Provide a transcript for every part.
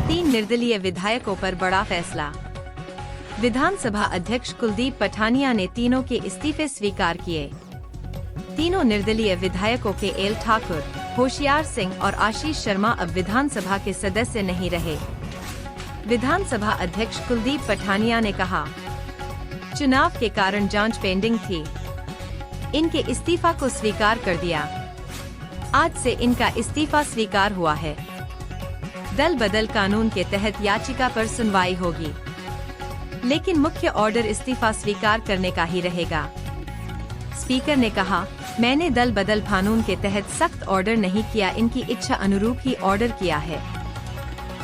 3 निर्दलीय विधायकों पर बड़ा फैसला। विधानसभा अध्यक्ष कुलदीप पठानिया ने तीनों के इस्तीफे स्वीकार किए। तीनों निर्दलीय विधायकों के एल ठाकुर, होशियार सिंह और आशीष शर्मा अब विधानसभा के सदस्य नहीं रहे। विधानसभा अध्यक्ष कुलदीप पठानिया ने कहा, चुनाव के कारण जांच पेंडिंग थी, इनके इस्तीफा को स्वीकार कर दिया। आज से इनका इस्तीफा स्वीकार हुआ है। दल बदल कानून के तहत याचिका पर सुनवाई होगी, लेकिन मुख्य ऑर्डर इस्तीफा स्वीकार करने का ही रहेगा। स्पीकर ने कहा, मैंने दल बदल कानून के तहत सख्त ऑर्डर नहीं किया, इनकी इच्छा अनुरूप ही ऑर्डर किया है।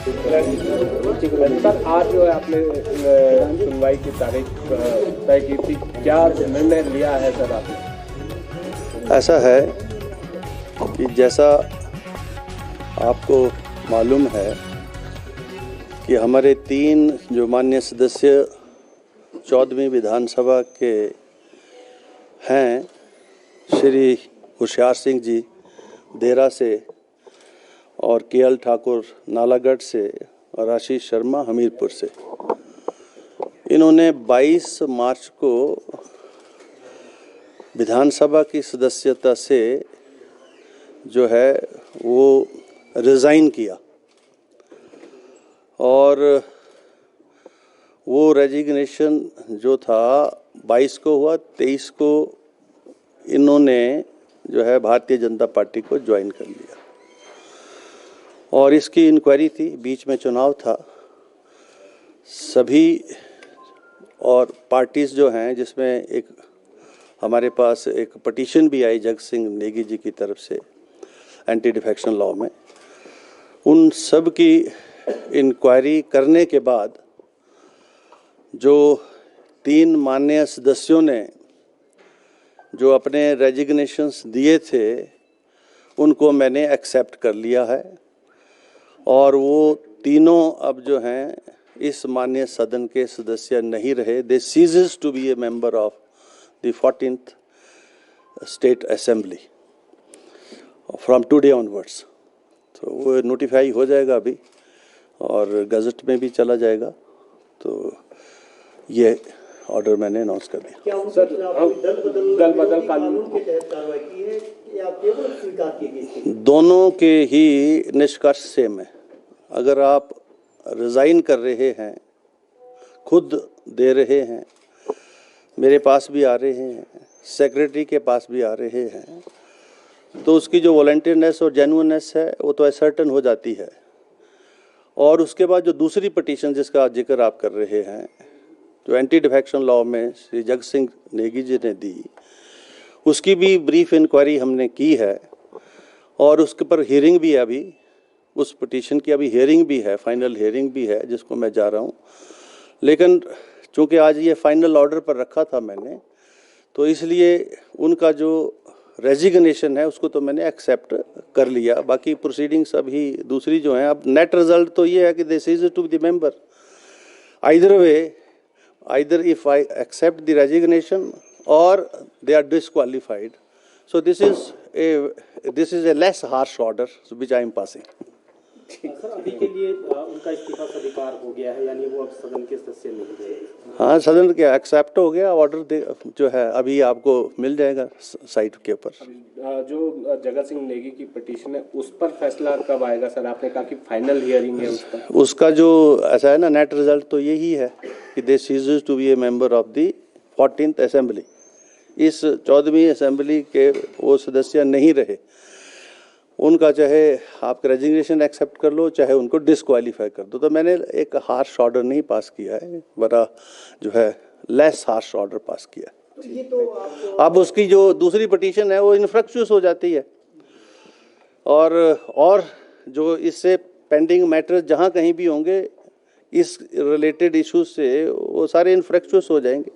सर, आज जो है आपने सुनवाई की तारीख तय की थी, क्या निर्णय लिया है सर आपने? ऐसा है कि जैसा आपको मालूम है कि हमारे 3 जो माननीय सदस्य 14वीं विधानसभा के हैं, श्री होशियार सिंह जी देरा से और केएल ठाकुर नालागढ़ से और आशीष शर्मा हमीरपुर से, इन्होंने 22 मार्च को विधानसभा की सदस्यता से जो है वो रिज़ाइन किया और वो रेजिग्नेशन जो था 22 को हुआ, 23 को इन्होंने जो है भारतीय जनता पार्टी को ज्वाइन कर लिया और इसकी इंक्वायरी थी। बीच में चुनाव था, सभी और पार्टीज जो हैं, जिसमें एक हमारे पास एक पटिशन भी आई जगत सिंह नेगी जी की तरफ से एंटी डिफेक्शन लॉ में, उन सब की इंक्वायरी करने के बाद जो 3 माननीय सदस्यों ने जो अपने रेजिग्नेशंस दिए थे उनको मैंने एक्सेप्ट कर लिया है और वो तीनों अब जो हैं इस माननीय सदन के सदस्य नहीं रहे। They ceases to be a member of the 14th state assembly from today onwards. तो वो नोटिफाई हो जाएगा अभी और गजट में भी चला जाएगा। तो ये ऑर्डर मैंने अनाउंस कर दिया। क्या सर, दल बदल कानून के तहत कार्रवाई की है या केवल स्वीकार की गई? दोनों के ही निष्कर्ष सेम है। अगर आप रिज़ाइन कर रहे हैं, खुद दे रहे हैं, मेरे पास भी आ रहे हैं, सेक्रेटरी के पास भी आ रहे हैं, तो उसकी जो वॉलंटियरनेस और जेन्युइननेस है वो तो असर्टन हो जाती है। और उसके बाद जो दूसरी पटिशन जिसका जिक्र आप कर रहे हैं, जो एंटी डिफेक्शन लॉ में श्री जगत सिंह नेगी जी ने दी, उसकी भी ब्रीफ इंक्वायरी हमने की है और उसके पर हियरिंग भी है। अभी उस पिटीशन की अभी हियरिंग भी है, फाइनल हियरिंग भी है जिसको मैं जा रहा हूँ। लेकिन चूँकि आज ये फाइनल ऑर्डर पर रखा था मैंने, तो इसलिए उनका जो रेजिग्नेशन है उसको तो मैंने एक्सेप्ट कर लिया। बाकी प्रोसीडिंग्स अभी दूसरी जो हैं, अब नेट रिजल्ट तो ये है कि this is to the member either way, either if I accept the resignation or they are disqualified. So this is a less harsh order which I am passing. Sir, अभी के लिए उनका इस्तीफा स्वीकार हो गया है, यानी वो अब सदन के सदस्य नहीं रहे। हाँ, सदन के एक्सेप्ट हो गया ऑर्डर, जो है अभी आपको मिल जाएगा साइट के ऊपर। जो जगत सिंह नेगी की पिटीशन है उस पर फैसला कब आएगा सर? आपने कहा कि फाइनल हियरिंग है उसका जो ऐसा है ना, नेट रिजल्ट तो यही है कि they ceases to be a member of the 14th assembly. इस 14वीं असेंबली के वो सदस्य नहीं रहे, उनका चाहे आप रेजिग्नेशन एक्सेप्ट कर लो, चाहे उनको डिस्क्वालीफाई कर दो। तो मैंने एक हार्श ऑर्डर नहीं पास किया है, बड़ा जो है लेस हार्श ऑर्डर पास किया। ये तो अब उसकी जो दूसरी पिटीशन है वो इनफ्रक्चुअस हो जाती है और जो इससे पेंडिंग मैटर जहाँ कहीं भी होंगे इस रिलेटेड इश्यूज से, वो सारे इनफ्रक्चुअस हो जाएंगे।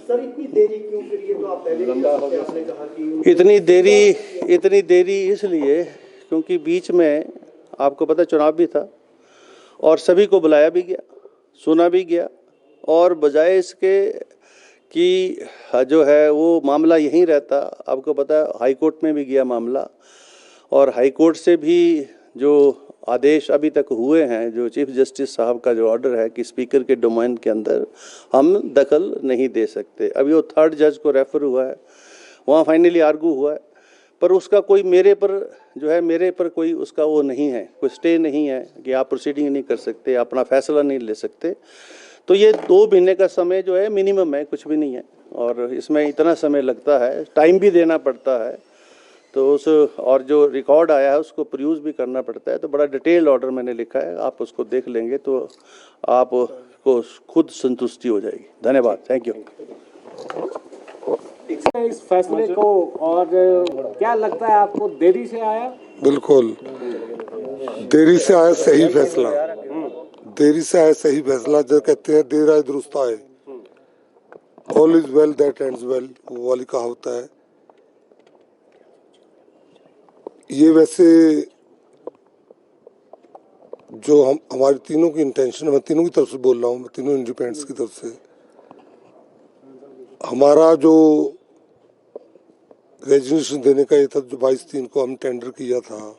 सर, इतनी देरी क्यों? फिर ये तो आप पहले आपने कहा कि इतनी देरी इसलिए क्योंकि बीच में आपको पता चुनाव भी था और सभी को बुलाया भी गया, सुना भी गया, और बजाय इसके कि जो है वो मामला यहीं रहता, आपको पता है हाई कोर्ट में भी गया मामला, और हाई कोर्ट से भी जो आदेश अभी तक हुए हैं, जो चीफ जस्टिस साहब का जो ऑर्डर है कि स्पीकर के डोमेन के अंदर हम दखल नहीं दे सकते। अभी वो थर्ड जज को रेफर हुआ है, वहाँ फाइनली आर्गू हुआ है, पर उसका कोई मेरे पर कोई उसका वो नहीं है, कोई स्टे नहीं है कि आप प्रोसीडिंग नहीं कर सकते, अपना फैसला नहीं ले सकते। तो ये 2 महीने का समय जो है मिनिमम है, कुछ भी नहीं है, और इसमें इतना समय लगता है, टाइम भी देना पड़ता है, तो उस और जो रिकॉर्ड आया है उसको प्रोड्यूस भी करना पड़ता है। तो बड़ा डिटेल ऑर्डर मैंने लिखा है, आप उसको देख लेंगे तो आपको खुद संतुष्टि हो जाएगी। धन्यवाद, थैंक यू। इस फैसले को, और क्या लगता है आपको, देरी से आया? बिल्कुल देरी से आया सही फैसला, देरी से आया सही फैसला। जो कहते हैं देर आए दुरुस्त आए, all is well that ends well, वो वाली कहावत है। ये वैसे जो हमारी तीनों की इंटेंशन, मैं तीनों की तरफ से बोल रहा हूँ, मैं तीनों इंडिपेंडेंट्स की तरफ से, हमारा जो रेजिग्नेशन देने का ये था, जो 22/3 को हम टेंडर किया था,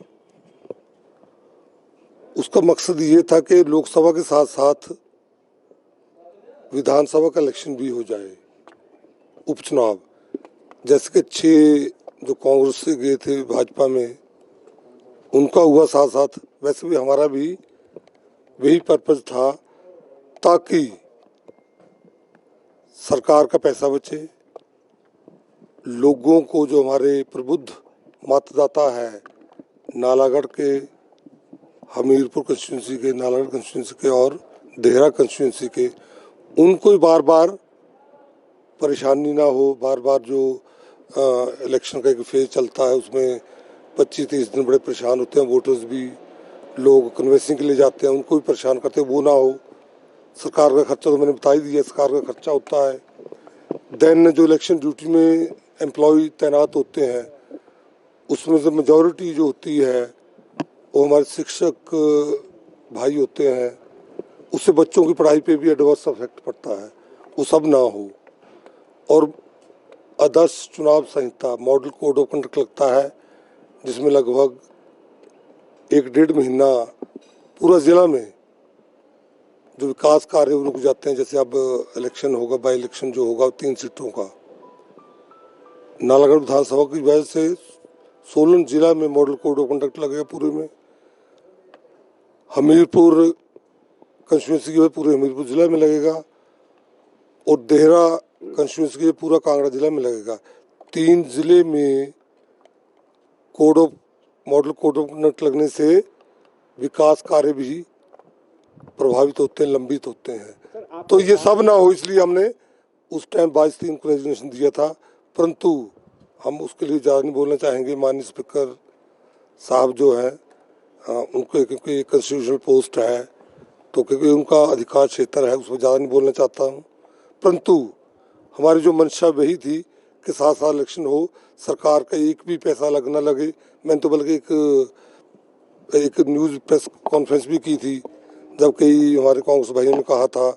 उसका मकसद ये था कि लोकसभा के साथ साथ विधानसभा का इलेक्शन भी हो जाए, उपचुनाव। जैसे कि 6 जो कांग्रेस से गए थे भाजपा में, उनका हुआ साथ साथ, वैसे भी हमारा भी वही पर्पज था, ताकि सरकार का पैसा बचे, लोगों को, जो हमारे प्रबुद्ध मतदाता है नालागढ़ के, हमीरपुर कंस्टिट्यूंसी के, नालागढ़ कंस्टिट्यूंसी के और देहरा कंस्टिट्यूंसी के, उनको बार बार परेशानी ना हो। बार बार जो इलेक्शन का एक फेज चलता है उसमें 25-30 दिन बड़े परेशान होते हैं वोटर्स भी, लोग कन्वेंसिंग के लिए जाते हैं, उनको भी परेशान करते हैं, वो ना हो। सरकार का खर्चा तो मैंने बता ही दिया, सरकार का खर्चा होता है। देन जो इलेक्शन ड्यूटी में एम्प्लॉय तैनात होते हैं, उसमें से मेजॉरिटी जो होती है वो हमारे शिक्षक भाई होते हैं, उससे बच्चों की पढ़ाई पे भी एडवर्स इफेक्ट पड़ता है, वो सब ना हो। और आदर्श चुनाव संहिता, मॉडल कोड ऑफ कंडक्ट लगता है, जिसमें लगभग 1-1.5 महीना पूरा जिला में जो विकास कार्य रुक जाते हैं। जैसे अब इलेक्शन होगा, बाई इलेक्शन जो होगा 3 सीटों का, नालागढ़ विधानसभा की वजह से सोलन जिला में मॉडल कोड ऑफ कंडक्ट लगेगा पूरे में, हमीरपुर कंस्टिट्यूंसी की पूरे हमीरपुर जिला में लगेगा, और देहरा कंस्टिट्यूंसी के पूरा कांगड़ा जिला में लगेगा। 3 जिले में मॉडल कोड ऑफ कंडक्ट लगने से विकास कार्य भी प्रभावित होते हैं, लंबित होते हैं। तो ये सब ना हो, इसलिए हमने उस टाइम 22/3 को रेजिग्नेशन दिया था। परंतु हम उसके लिए ज़्यादा नहीं बोलना चाहेंगे। माननीय स्पीकर साहब जो हैं, उनको, क्योंकि कॉन्स्टिट्यूशनल पोस्ट है, तो क्योंकि उनका अधिकार क्षेत्र है, उसमें ज़्यादा नहीं बोलना चाहता हूँ। परंतु हमारी जो मंशा वही थी कि साथ साथ इलेक्शन हो, सरकार का एक भी पैसा लगना लगे। मैंने तो बल्कि एक न्यूज़ प्रेस कॉन्फ्रेंस भी की थी, जब कई हमारे कांग्रेस भाइयों ने कहा था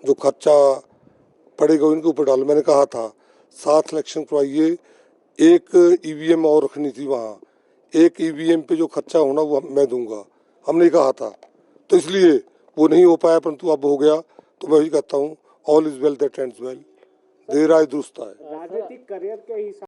जो खर्चा पड़ेगा इनके ऊपर डालो। मैंने कहा था 7 इलेक्शन करवाइए, एक ईवीएम और रखनी थी वहाँ, एक ईवीएम पे जो खर्चा होना वो मैं दूंगा, हमने कहा था। तो इसलिए वो नहीं हो पाया, परंतु अब हो गया। तो मैं वही कहता हूँ, all is well that ends well, देर आए दुरुस्त आए। राजनीतिक करियर के हिसाब